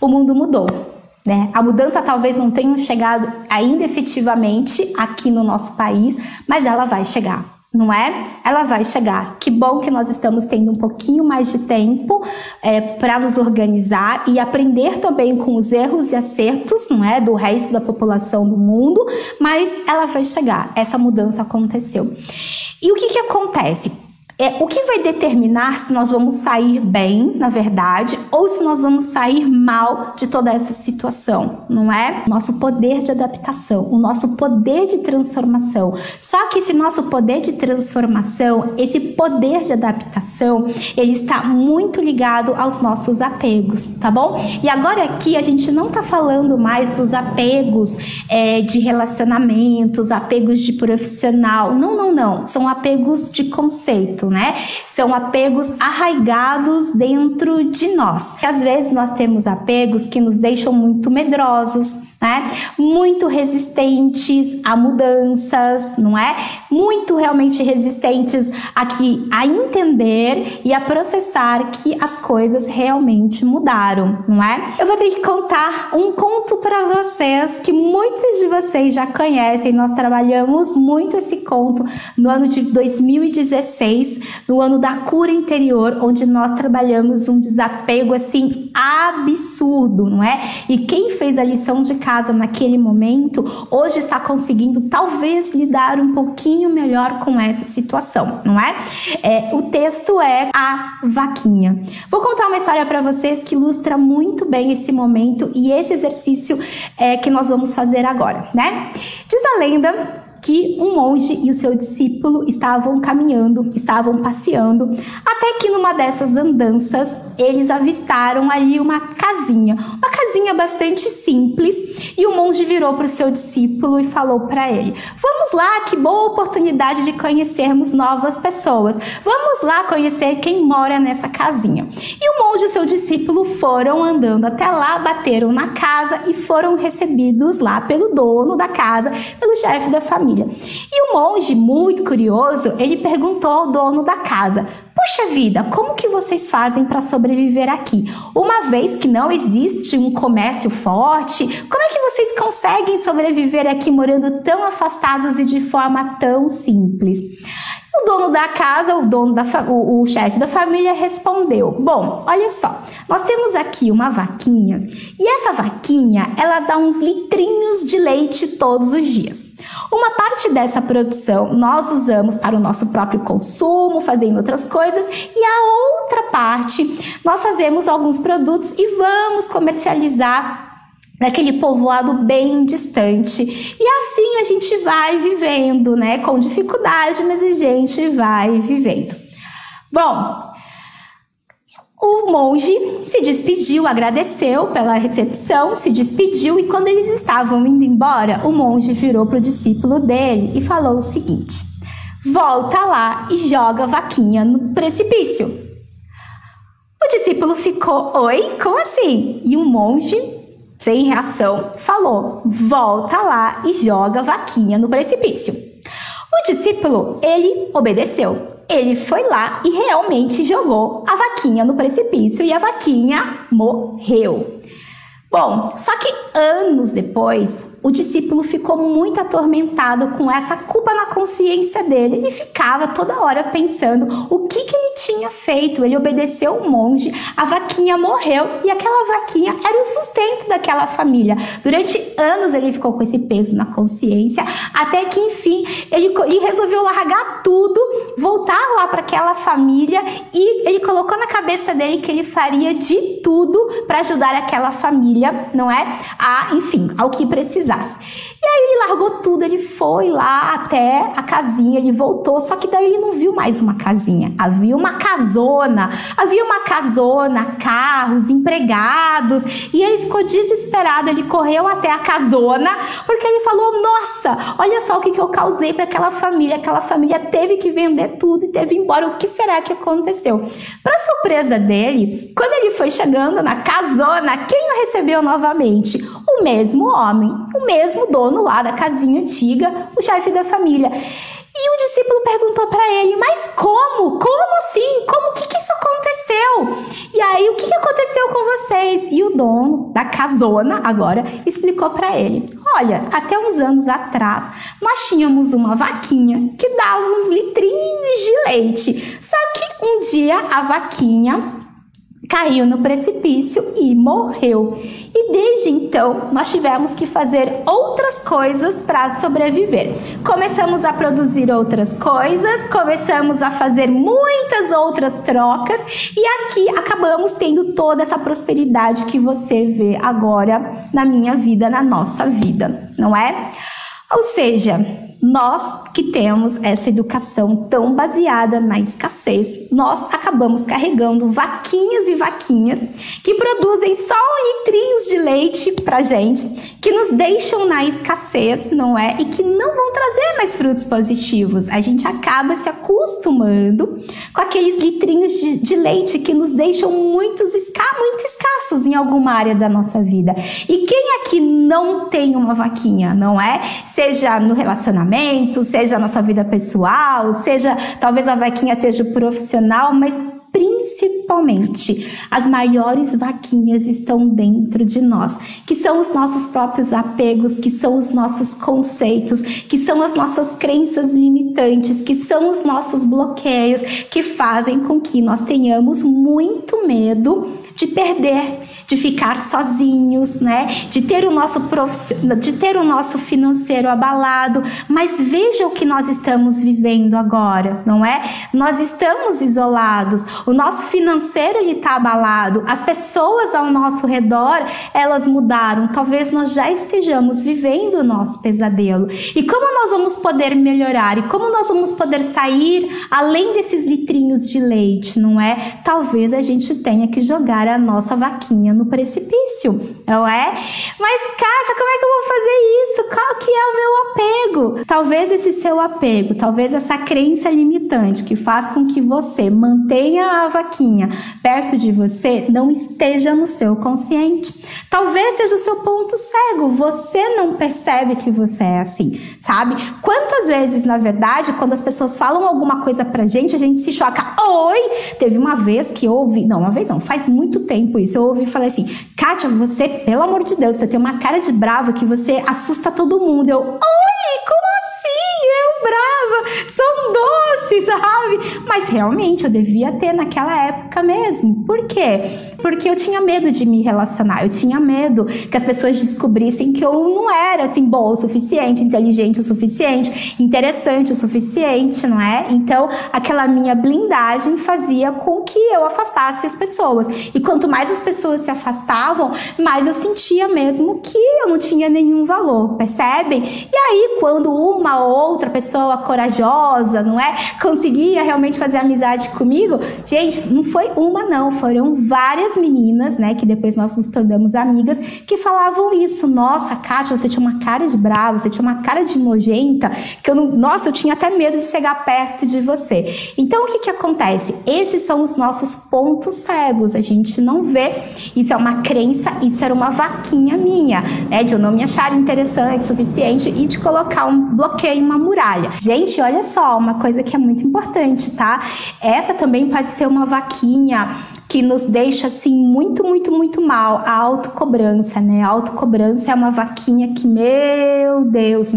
o mundo mudou, né? A mudança talvez não tenha chegado ainda efetivamente aqui no nosso país, mas ela vai chegar, não é? Ela vai chegar. Que bom que nós estamos tendo um pouquinho mais de tempo para nos organizar e aprender também com os erros e acertos, não é? Do resto da população do mundo, mas ela vai chegar. Essa mudança aconteceu. E o que acontece? O que vai determinar se nós vamos sair bem, na verdade, ou se nós vamos sair mal de toda essa situação, não é? Nosso poder de adaptação, o nosso poder de transformação. Só que esse nosso poder de transformação, esse poder de adaptação, ele está muito ligado aos nossos apegos, tá bom? E agora aqui a gente não tá falando mais dos apegos de relacionamentos, apegos de profissional. Não. São apegos de conceito, né? São apegos arraigados dentro de nós. Às vezes nós temos apegos que nos deixam muito medrosos, né? Muito resistentes a mudanças, não é? Muito realmente resistentes a entender e a processar que as coisas realmente mudaram, não é? Eu vou ter que contar um conto para vocês que muitos de vocês já conhecem. Nós trabalhamos muito esse conto no ano de 2016, no ano da cura interior, onde nós trabalhamos um desapego assim absurdo, não é? E quem fez a lição de casa naquele momento, hoje está conseguindo talvez lidar um pouquinho melhor com essa situação, não é? O texto é A Vaquinha. Vou contar uma história para vocês que ilustra muito bem esse momento e esse exercício que nós vamos fazer agora, né? Diz a lenda que um monge e o seu discípulo estavam caminhando, estavam passeando, até que numa dessas andanças eles avistaram ali uma casinha bastante simples, e o monge virou para o seu discípulo e falou para ele: vamos lá, que boa oportunidade de conhecermos novas pessoas, vamos lá conhecer quem mora nessa casinha. E o monge e o seu discípulo foram andando até lá, bateram na casa e foram recebidos lá pelo dono da casa, pelo chefe da família. E o monge, muito curioso, ele perguntou ao dono da casa: puxa vida, como que vocês fazem para sobreviver aqui? Uma vez que não existe um comércio forte, como é que vocês conseguem sobreviver aqui morando tão afastados e de forma tão simples? O dono da casa, o chefe da família respondeu: bom, olha só, nós temos aqui uma vaquinha e essa vaquinha, ela dá uns litrinhos de leite todos os dias. Uma parte dessa produção nós usamos para o nosso próprio consumo, fazendo outras coisas, e a outra parte nós fazemos alguns produtos e vamos comercializar naquele povoado bem distante. E assim a gente vai vivendo, né? Com dificuldade, mas a gente vai vivendo. Bom, o monge se despediu, agradeceu pela recepção, se despediu, e quando eles estavam indo embora, o monge virou para o discípulo dele e falou o seguinte: volta lá e joga a vaquinha no precipício. O discípulo ficou: oi? Como assim? E o monge, sem reação, falou: volta lá e joga a vaquinha no precipício. O discípulo, ele obedeceu. Ele foi lá e realmente jogou a vaquinha no precipício e a vaquinha morreu. Bom, só que anos depois, o discípulo ficou muito atormentado com essa culpa na consciência dele. Ele ficava toda hora pensando o que ele tinha feito. Ele obedeceu o monge, a vaquinha morreu e aquela vaquinha era o sustento daquela família. Durante anos ele ficou com esse peso na consciência, até que enfim ele resolveu largar tudo, voltar lá para aquela família, e ele colocou na cabeça dele que ele faria de tudo para ajudar aquela família, não é? Ao que precisasse. E aí ele largou tudo, ele foi lá até a casinha, ele voltou, só que daí ele não viu mais uma casinha, havia uma casona, carros, empregados, e ele ficou desesperado. Ele correu até a casona, porque ele falou: nossa, olha só o que eu causei para aquela família teve que vender tudo e teve que ir embora, o que será que aconteceu? Para surpresa dele, quando ele foi chegando na casona, quem o recebeu novamente? O mesmo homem, o mesmo dono lá da casinha antiga, o chefe da família. E o discípulo perguntou para ele, mas como? Como assim? Como? O que isso aconteceu? E aí, o que aconteceu com vocês? E o dono da casona, agora, explicou para ele, olha, até uns anos atrás, nós tínhamos uma vaquinha que dava uns litrinhos de leite. Só que um dia a vaquinha caiu no precipício e morreu. E desde então, nós tivemos que fazer outras coisas para sobreviver. Começamos a produzir outras coisas, começamos a fazer muitas outras trocas e aqui acabamos tendo toda essa prosperidade que você vê agora na minha vida, na nossa vida, não é? Ou seja, nós que temos essa educação tão baseada na escassez, nós acabamos carregando vaquinhas e vaquinhas que produzem só litrinhos de leite pra gente, que nos deixam na escassez, não é? E que não vão trazer mais frutos positivos. A gente acaba se acostumando com aqueles litrinhos de leite que nos deixam muito escassos em alguma área da nossa vida. E quem aqui não tem uma vaquinha, não é? Seja no relacionamento, seja na sua vida pessoal, seja talvez a vaquinha seja profissional, mas principalmente as maiores vaquinhas estão dentro de nós, que são os nossos próprios apegos, que são os nossos conceitos, que são as nossas crenças limitantes, que são os nossos bloqueios, que fazem com que nós tenhamos muito medo de perder, de ficar sozinhos, né? De ter o nosso financeiro abalado. Mas veja o que nós estamos vivendo agora, não é? Nós estamos isolados, o nosso financeiro está abalado, as pessoas ao nosso redor, elas mudaram, talvez nós já estejamos vivendo o nosso pesadelo. E como nós vamos poder melhorar? E como nós vamos poder sair além desses litrinhos de leite, não é? Talvez a gente tenha que jogar a nossa vaquinha no precipício, não é? Mas, Kátia, como é que eu vou fazer isso? Qual que é o meu apego? Talvez esse seu apego, talvez essa crença limitante que faz com que você mantenha a vaquinha perto de você não esteja no seu consciente. Talvez seja o seu ponto cego, você não percebe que você é assim, sabe? Quantas vezes, na verdade, quando as pessoas falam alguma coisa pra gente, a gente se choca. Oi! Teve uma vez que eu ouvi, não, uma vez não, faz muito tempo isso, eu ouvi e falei assim, Kátia, você, pelo amor de Deus, você tem uma cara de brava que você assusta todo mundo. Eu, oi, como assim? Eu brava? São doces, sabe? Mas realmente eu devia ter naquela época mesmo. Por quê? Porque eu tinha medo de me relacionar, eu tinha medo que as pessoas descobrissem que eu não era assim boa o suficiente, inteligente o suficiente, interessante o suficiente, não é? Então, aquela minha blindagem fazia com que eu afastasse as pessoas. E quanto mais as pessoas se afastavam, mais eu sentia mesmo que eu não tinha nenhum valor, percebem? E aí, quando uma outra pessoa corajosa, não é? Conseguia realmente fazer amizade comigo, gente, não foi uma não, foram várias meninas, né, que depois nós nos tornamos amigas, que falavam isso. Nossa, Kátia, você tinha uma cara de brava, você tinha uma cara de nojenta, que eu não, nossa, eu tinha até medo de chegar perto de você. Então, o que que acontece? Esses são os nossos pontos cegos, a gente não vê. Isso é uma crença, isso era uma vaquinha minha, né, de eu não me achar interessante o suficiente e de colocar um bloqueio, uma muralha. Gente, olha só, uma coisa que é muito importante, tá? Essa também pode ser uma vaquinha que nos deixa, assim, muito mal, a autocobrança, né? A autocobrança é uma vaquinha que, meu Deus,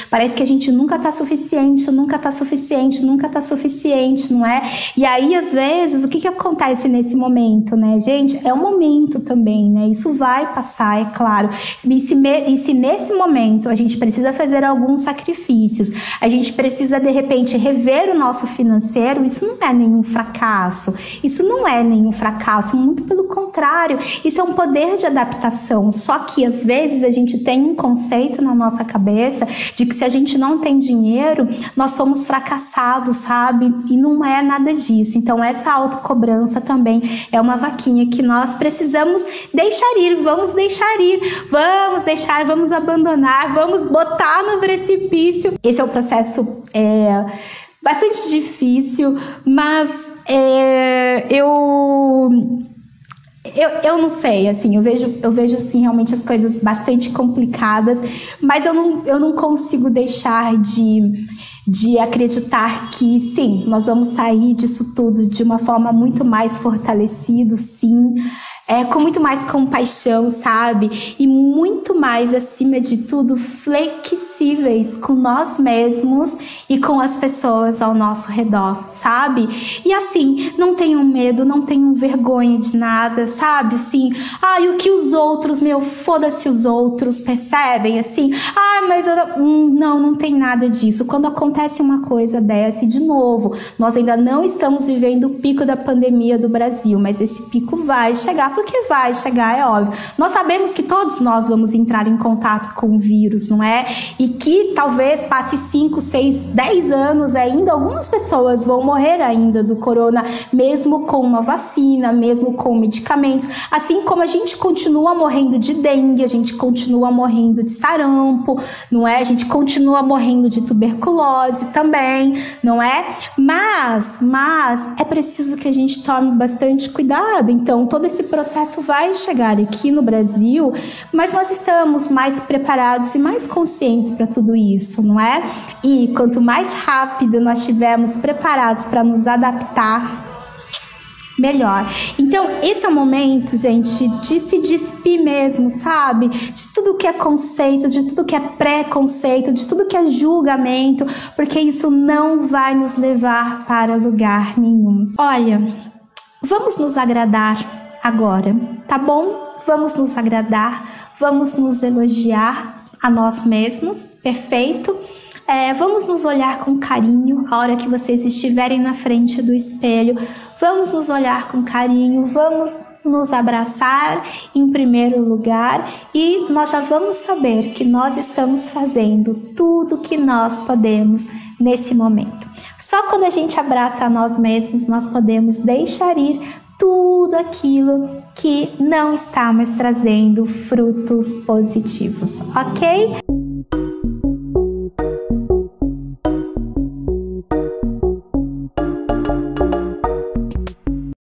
parece que a gente nunca tá suficiente, não é? E aí, às vezes, o que que acontece nesse momento, né, gente? É um momento também, né? Isso vai passar, é claro. E se nesse momento a gente precisa fazer alguns sacrifícios, a gente precisa, de repente, rever o nosso financeiro, isso não é nenhum fracasso, isso não é nenhum fracasso, muito pelo contrário, isso é um poder de adaptação. Só que às vezes a gente tem um conceito na nossa cabeça de que se a gente não tem dinheiro, nós somos fracassados, sabe? E não é nada disso. Então essa autocobrança também é uma vaquinha que nós precisamos deixar ir, vamos abandonar, vamos botar no precipício. Esse é um processo bastante difícil, mas eu não sei, assim, eu vejo assim, realmente as coisas bastante complicadas, mas eu não consigo deixar de acreditar que, sim, nós vamos sair disso tudo de uma forma muito mais fortalecida, sim, com muito mais compaixão, sabe? E muito mais, acima de tudo, flexíveis com nós mesmos e com as pessoas ao nosso redor, sabe? E assim, não tenham medo, não tenham vergonha de nada, sabe? Assim, e o que os outros, foda-se os outros, percebem? Assim, mas não tem nada disso. Quando acontece uma coisa dessa, e de novo, nós ainda não estamos vivendo o pico da pandemia do Brasil, mas esse pico vai chegar, porque vai chegar, é óbvio. Nós sabemos que todos nós vamos entrar em contato com o vírus, não é? E que talvez passe 5, 6, 10 anos ainda, algumas pessoas vão morrer ainda do corona, mesmo com uma vacina, mesmo com medicamentos, assim como a gente continua morrendo de dengue, a gente continua morrendo de sarampo, não é? A gente continua morrendo de tuberculose também, não é? Mas é preciso que a gente tome bastante cuidado. Então, todo esse processo vai chegar aqui no Brasil, mas nós estamos mais preparados e mais conscientes para tudo isso, não é? E quanto mais rápido nós estivermos preparados para nos adaptar, melhor. Então, esse é o momento, gente, de se despir mesmo, sabe? De tudo que é conceito, de tudo que é preconceito, de tudo que é julgamento, porque isso não vai nos levar para lugar nenhum. Olha, vamos nos agradar agora, tá bom? Vamos nos agradar, vamos nos elogiar a nós mesmos, perfeito? Vamos nos olhar com carinho a hora que vocês estiverem na frente do espelho. Vamos nos olhar com carinho, vamos nos abraçar em primeiro lugar e nós já vamos saber que nós estamos fazendo tudo que nós podemos nesse momento. Só quando a gente abraça a nós mesmos, nós podemos deixar ir tudo aquilo que não está mais trazendo frutos positivos, ok?